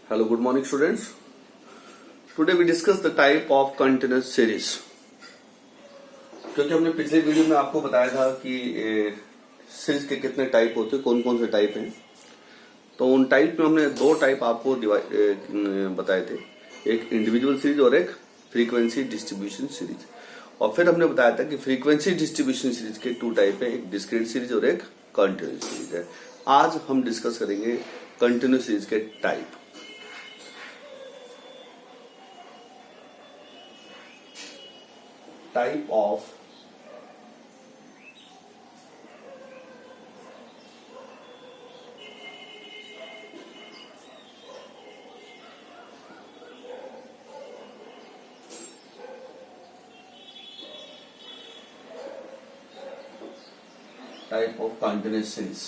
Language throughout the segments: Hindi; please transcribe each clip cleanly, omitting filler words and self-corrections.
Hello, good morning students. Today we discuss the type of continuous series. क्योंकि हमने पिछले वीडियो में आपको बताया था कि सीरीज के कितने टाइप होते हैं, कौन कौन से टाइप हैं। तो उन टाइप में हमने दो टाइप आपको बताए थे, एक इंडिविजुअल सीरीज और एक फ्रीक्वेंसी डिस्ट्रीब्यूशन सीरीज। और फिर हमने बताया था कि फ्रीक्वेंसी डिस्ट्रीब्यूशन सीरीज के टू टाइप है, एक डिस्क्रीट सीरीज और एक कंटिन्यूस सीरीज है। आज हम डिस्कस करेंगे कंटिन्यूस सीरीज के type. Type of continuous series.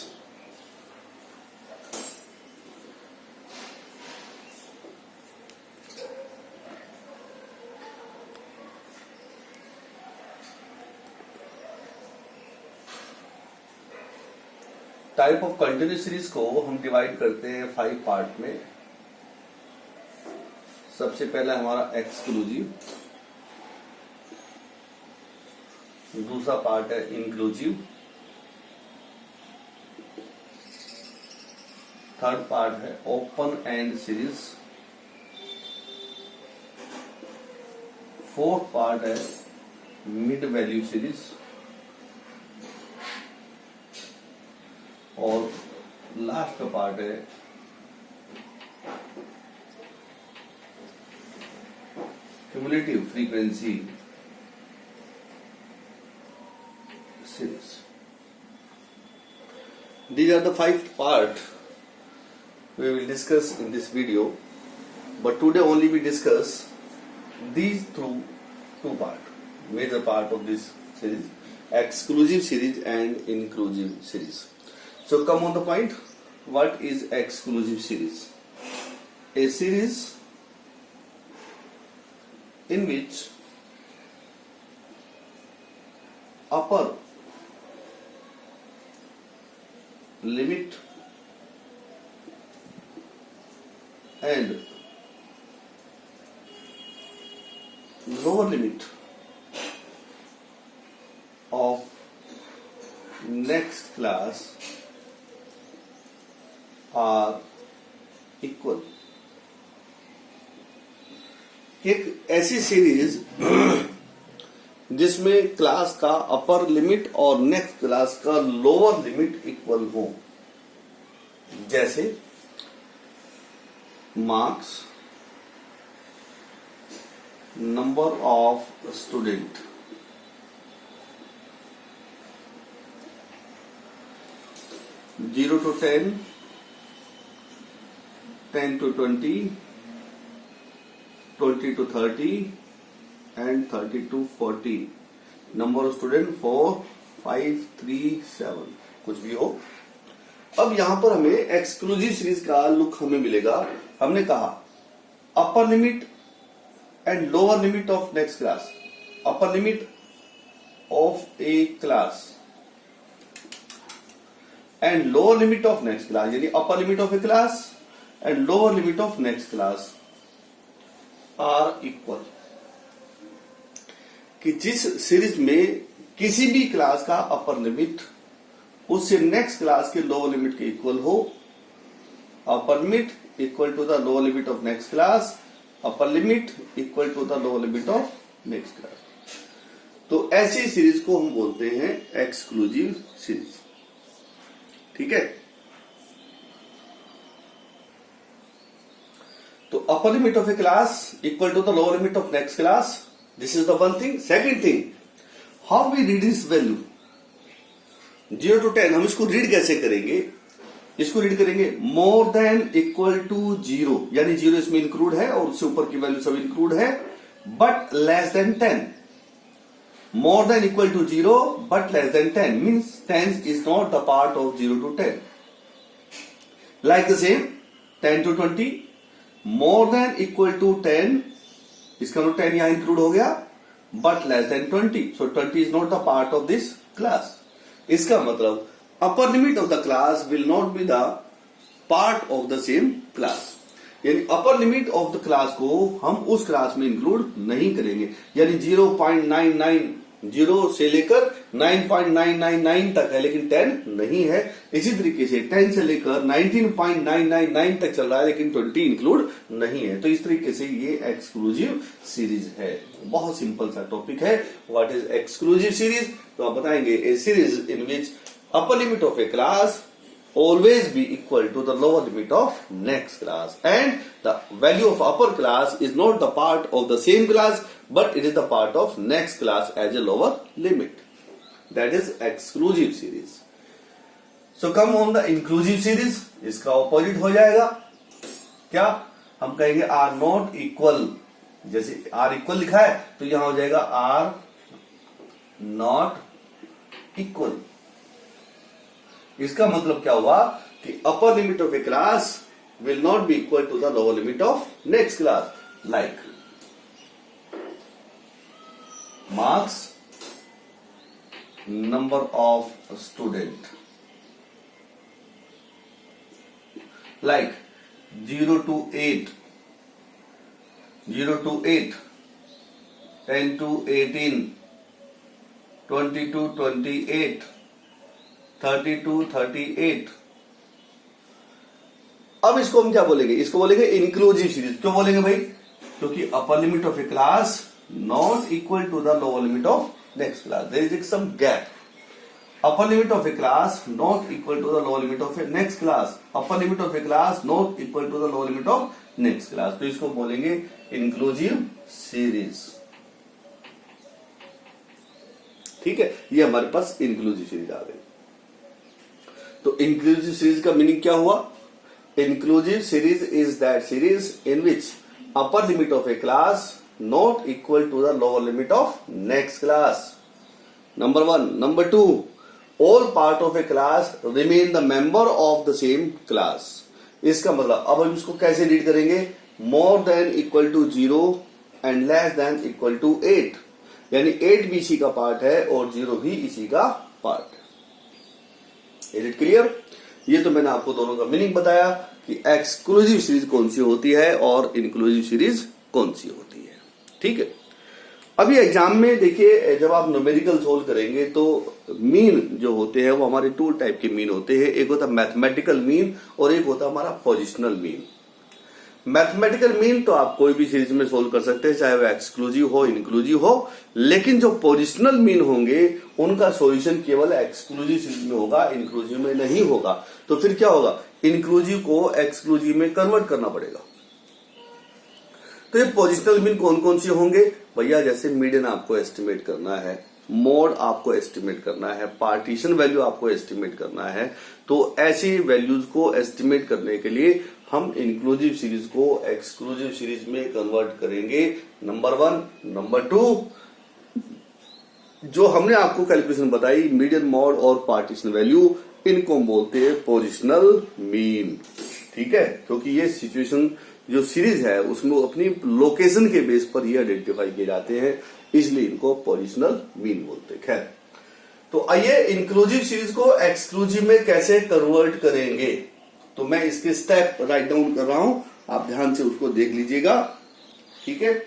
Type of continuous series को हम डिवाइड करते हैं 5 पार्ट में। सबसे पहला हमारा एक्सक्लूसिव, दूसरा पार्ट है इंक्लूसिव, थर्ड पार्ट है open and series, fourth part है मिड वैल्यू सीरीज और लास्ट का पार्ट है cumulative frequency series. These are the 5 part we will discuss in this video, but today only we discuss these two part, major part of this series, exclusive series and inclusive series. So come on the point, what is exclusive series? A series in which upper limit and lower limit of next class are equal। एक ऐसी सीरीज जिसमें क्लास का अपर लिमिट और नेक्स्ट क्लास का लोअर लिमिट इक्वल हो, जैसे marks, number of student, zero to 10, 10 to 20, 20 to 30 and 30 to 40। Number of student 4, 5, 3, 7 कुछ भी हो। अब यहां पर हमें एक्सक्लूसिव सीरीज का लुक हमें मिलेगा। हमने कहा upper limit and lower limit of next class, upper limit of a class and lower limit of next class, यानी upper limit of a class and lower limit of next class are equal। कि जिस सीरीज में किसी भी क्लास का अपर लिमिट उससे नेक्स्ट क्लास के लोअर लिमिट के इक्वल हो, upper limit equal to the lower limit of next class, upper limit equal to the lower limit of next class, तो ऐसी सीरीज को हम बोलते हैं एक्सक्लूसिव सीरीज। ठीक है, तो upper limit of a class equal to the lower limit of next class, this is the one thing। second thing, how we read this value 0 to 10, हम इसको रीड कैसे करेंगे? इसको रीड करेंगे मोर देन इक्वल टू 0, यानी 0 इसमें इंक्लूड है और उससे ऊपर की वैल्यू सब इंक्लूड है, but less than 10। More than equal to 0 but less than 10 means 10 is not the part of 0 to 10। Like the same 10 to 20, more than equal to 10, इसका मतलब 10 यहां इंक्लूड हो गया, but less than 20, so 20 is not the part of this class. इसका मतलब upper limit of the class will not be the part of the same class। यानी upper limit of the class को हम उस क्लास में इंक्लूड नहीं करेंगे, यानी 0.990 से लेकर 9.999 तक है लेकिन 10 नहीं है। इसी तरीके से 10 से लेकर 19.999 तक चल रहा है लेकिन 20 इंक्लूड नहीं है। तो इस तरीके से ये एक्सक्लूसिव सीरीज है। बहुत सिंपल सा टॉपिक है, व्हाट इज एक्सक्लूसिव सीरीज। तो आप बताएंगे a series in which upper limit of a class always be equal to the lower limit of next class, and the value of upper class is not the part of the same class but it is the part of next class as a lower limit. That is exclusive series. So come on the inclusive series, इसका ऑपोजिट हो जाएगा क्या, हम कहेंगे R नॉट इक्वल, जैसे R इक्वल लिखा है तो यहां हो जाएगा R नॉट इक्वल। इसका मतलब क्या हुआ कि upper limit of a class will not be equal to the lower limit of next class, like marks, number of student, like 0 to 8, 0 to 8, 10 to 18, 20 to 28, 30 to 38। अब इसको हम क्या बोलेंगे, इसको बोलेंगे इंक्लूसिव सीरीज। क्यों बोलेंगे भाई, क्योंकि upper limit of a class not equal to the lower limit of next class, there is some gap. Upper limit of a class not equal to the lower limit of a next class, upper limit of a class not equal to the lower limit of next class. तो इसको बोलेंगे इंक्लूसिव सीरीज। ठीक है, ये हमारे पास इंक्लूसिव सीरीज आ गई। तो इंक्लूसिव सीरीज का मीनिंग क्या हुआ, inclusive series is that series in which upper limit of a class not equal to the lower limit of next class, number 1। Number 2, all part of a class remain the member of the same class. इसका मतलब अब हम इसको कैसे रीड करेंगे, more than equal to 0 and less than equal to 8, यानी 8 भी इसी का पार्ट है और 0 भी इसी का पार्ट है। Is it clear. ये तो मैंने आपको दोनों का मीनिंग बताया कि एक्सक्लूसिव सीरीज कौन सी होती है और इंक्लूसिव सीरीज कौन सी होती है। ठीक है, अभी एग्जाम में देखिए जब आप न्यूमेरिकल सोल्व करेंगे तो मीन जो होते हैं वो हमारे 2 टाइप के मीन होते हैं, एक होता है मैथमेटिकल मीन और एक होता है हमारा पोजिशनल मीन। मैथमेटिकल मीन तो आप कोई भी सीरीज में सोल्व कर सकते हैं, चाहे वो एक्सक्लूसिव हो इंक्लूसिव हो, लेकिन जो पोजिशनल मीन होंगे उनका सॉल्यूशन केवल एक्सक्लूसिव सीरीज में होगा, इंक्लूसिव में नहीं होगा। तो फिर क्या होगा, इंक्लूसिव को एक्सक्लूसिव में कन्वर्ट करना पड़ेगा। तो ये पोजिशनल मीन कौन कौन से होंगे भैया, जैसे मीडियन आपको एस्टिमेट करना है, मोड आपको एस्टिमेट करना है, पार्टीशन वैल्यू आपको एस्टिमेट करना है। तो ऐसी वैल्यूज को एस्टिमेट करने के लिए हम इंक्लूसिव सीरीज को एक्सक्लूसिव सीरीज में कन्वर्ट करेंगे, नंबर 1। नंबर 2, जो हमने आपको कैलकुलेशन बताई मीडियन, मॉड और पार्टीशन वैल्यू, इनको हम बोलते हैं पोजिशनल मीन। ठीक है, क्योंकि ये सिचुएशन जो सीरीज है उसमें अपनी लोकेशन के बेस पर ये आइडेंटिफाई किए जाते हैं, इसलिए इनको पोजिशनल मीन बोलते हैं। खैर, तो आइए इंक्लूसिव सीरीज को एक्सक्लूसिव में कैसे कन्वर्ट करेंगे, तो मैं इसके स्टेप राइट डाउन कर रहा हूं, आप ध्यान से उसको देख लीजिएगा। ठीक है,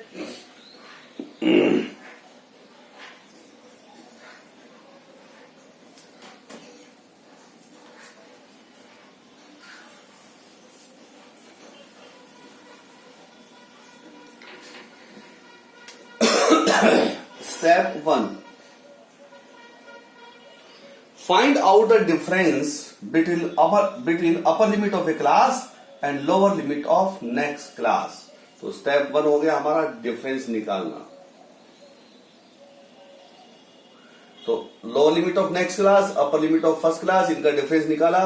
Step 1. Find out the difference between upper limit of a class and lower limit of next class. तो स्टेप 1 हो गया हमारा डिफरेंस निकालना. तो lower limit of next class, upper limit of first class, इनका डिफरेंस निकाला.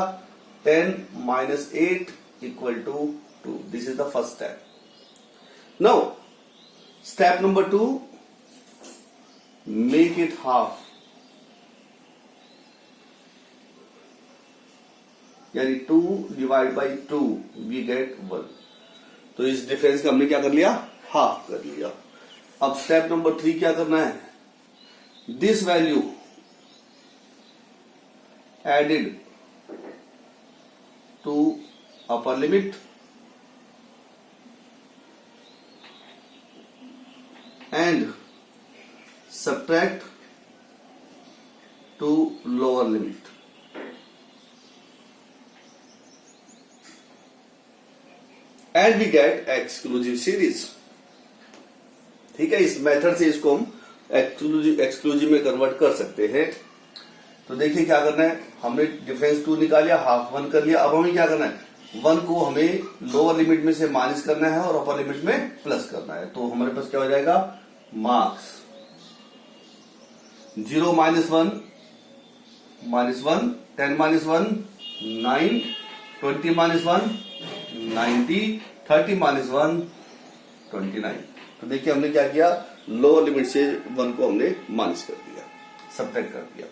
10 minus 8 equal to 2. This is the first step. Now, step number 2, make it half. यानी 2 डिवाइड बाई 2 वी गेट 1. तो इस डिफरेंस का हमने क्या कर लिया, हाफ कर लिया. अब स्टेप नंबर 3 क्या करना है, this value added to upper limit and subtract to lower limit. And we get exclusive series. ठीक है, इस मेथड से इसको हम एक्सक्लूसिव में कन्वर्ट कर सकते हैं। तो देखिए क्या करना है, हमने डिफरेंस 2 निकाल लिया, हाफ 1 कर लिया। अब हमें क्या करना है, 1 को हमें लोअर लिमिट में से माइनस करना है और अपर लिमिट में प्लस करना है। तो हमारे पास क्या हो जाएगा, मार्क्स 0 -1 -1, 10 -1 9, 20 -1 90, 30 -1 29। तो देखिए हमने क्या किया, लोअर लिमिट से 1 को हमने माइनस कर दिया, सब्ट्रैक्ट कर दिया।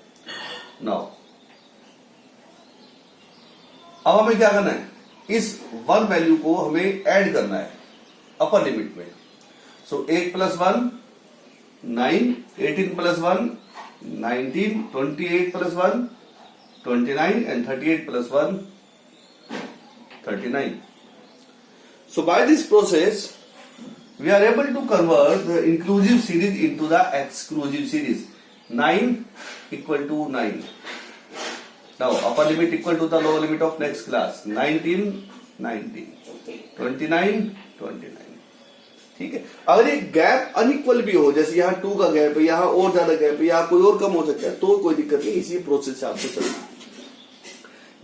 नाउ अब हमें क्या करना है, इस 1 वैल्यू को हमें ऐड करना है अपर लिमिट में। सो 8 + 1 9, 18 + 1 19, 28 + 1 29 and 38 + 1 39. So by this process we are able to convert the inclusive series into the exclusive series. 9 = 9. Now upper limit equal to the lower limit of next class. 19 19, 29 29. ठीक है, अगर ये गैप अनइक्वल भी हो, जैसे यहाँ 2 का गैप है, यहाँ और ज्यादा गैप है, यहाँ कोई और कम हो सकता है, तो कोई दिक्कत नहीं, इसी प्रोसेस से आपको चलना।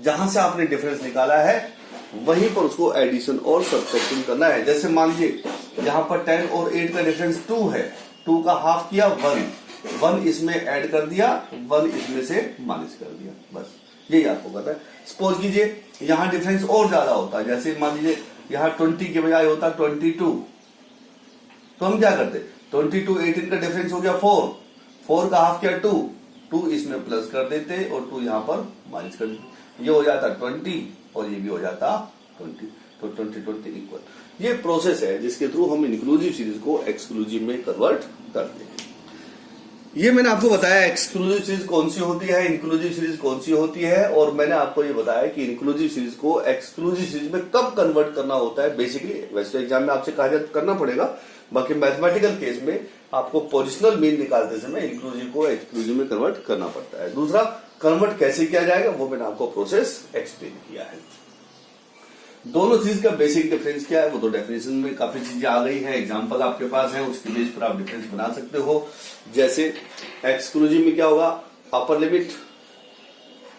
जहां से आपने डिफरेंस निकाला है वहीं पर उसको एडिशन और सब्ट्रैक्शन करना है। जैसे मान लीजिए यहाँ पर 10 और 8 का डिफरेंस 2 है, 2 का हाफ किया 1 इसमें ऐड कर दिया, 1 इसमें से माइनस कर दिया, बस यही आपको पता है। सपोज कीजिए यहाँ डिफरेंस और ज्यादा होता है, जैसे मान लीजिए यहाँ 20 के बजाय होता 22, तो हम क्या करते, 22 18 का डिफरेंस हो गया 4 का हाफ किया 2 इसमें प्लस कर देते और 2 यहाँ पर माइनस कर देते, ये हो जाता 20 और ये भी हो जाता 20, तो 20 इक्वल। ये प्रोसेस है जिसके थ्रू हम इंक्लूसिव सीरीज को एक्सक्लूसिव में कन्वर्ट करते हैं। ये मैंने आपको बताया एक्सक्लूसिव सीरीज कौन सी होती है, इंक्लूसिव सीरीज कौन सी होती है, और मैंने आपको ये बताया कि इंक्लूसिव सीरीज को एक्सक्लूसिव सीरीज में कब कन्वर्ट करना होता है। बेसिकली वैसे तो एग्जाम में आपसे कहा जाता करना पड़ेगा, बाकी मैथमेटिकल केस में आपको पोजिशनल मीन निकालते समय इंक्लूसिव को एक्सक्लूसिव में कन्वर्ट करना पड़ता है। दूसरा, कन्वर्ट कैसे किया जाएगा वो मैंने आपको प्रोसेस एक्सप्लेन किया है। दोनों चीज का बेसिक डिफरेंस क्या है वो तो डेफिनेशन में काफी चीजें आ गई है, एग्जांपल आपके पास है, उसके बेस पर आप डिफरेंस बना सकते हो। जैसे एक्सक्लूसिव में क्या होगा, upper limit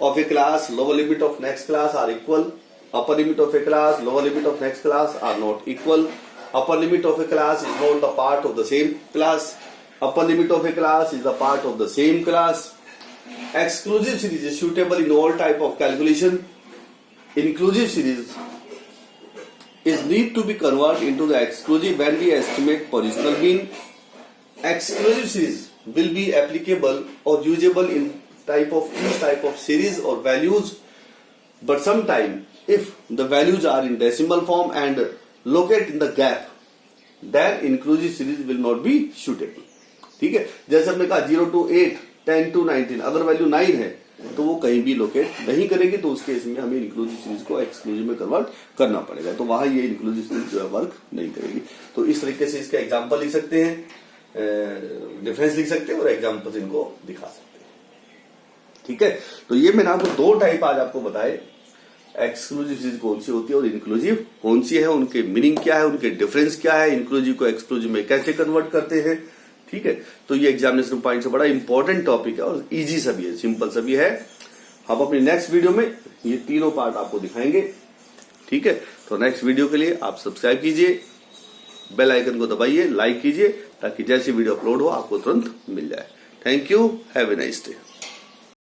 of a class, lower limit of next class are equal, upper limit of a class, lower limit of next class are not equal, upper limit of a class is not the part of the same class, upper limit of a class is the part of the same class. Exclusive series is suitable in all type of calculation. Inclusive series is need to be converted into the exclusive when we estimate positional mean. Exclusive series will be applicable or usable in each type of series or values, but sometime if the values are in decimal form and locate in the gap, then inclusive series will not be suitable. ठीक है, जैसे हमने कहा 0 to 8, 10 to 19, अगर वैल्यू 9 है तो वो कहीं भी लोकेट नहीं करेगी, तो उस केस में हमें इंक्लूसिव सीरीज को एक्सक्लूसिव में कन्वर्ट करना पड़ेगा, तो वहां ये इंक्लूसिव सीरीज जो है वर्क नहीं करेगी। तो इस तरीके से इसका एग्जांपल लिख सकते हैं, डिफरेंस लिख सकते हैं और एग्जांपल्स इनको दिखा सकते हैं। ठीक है, तो ये मैंने आपको 2 टाइप आज आपको बताए, एक्सक्लूसिव सीरीज कौन सी होती है और इंक्लूसिव कौन सी है, उनके मीनिंग क्या है, उनके डिफरेंस क्या है, इंक्लूसिव को एक्सक्लूसिव में कैसे कन्वर्ट करते हैं। ठीक है, तो ये एग्जामिनेशन पॉइंट से बड़ा इंपॉर्टेंट टॉपिक है और इजी सा भी है, सिंपल सा भी है। हम अपनी नेक्स्ट वीडियो में ये तीनों पार्ट आपको दिखाएंगे। ठीक है, तो नेक्स्ट वीडियो के लिए आप सब्सक्राइब कीजिए, बेल आइकन को दबाइए, लाइक कीजिए, ताकि जैसी वीडियो अपलोड हो आपको तुरंत मिल जाए। Thank you, have a nice day.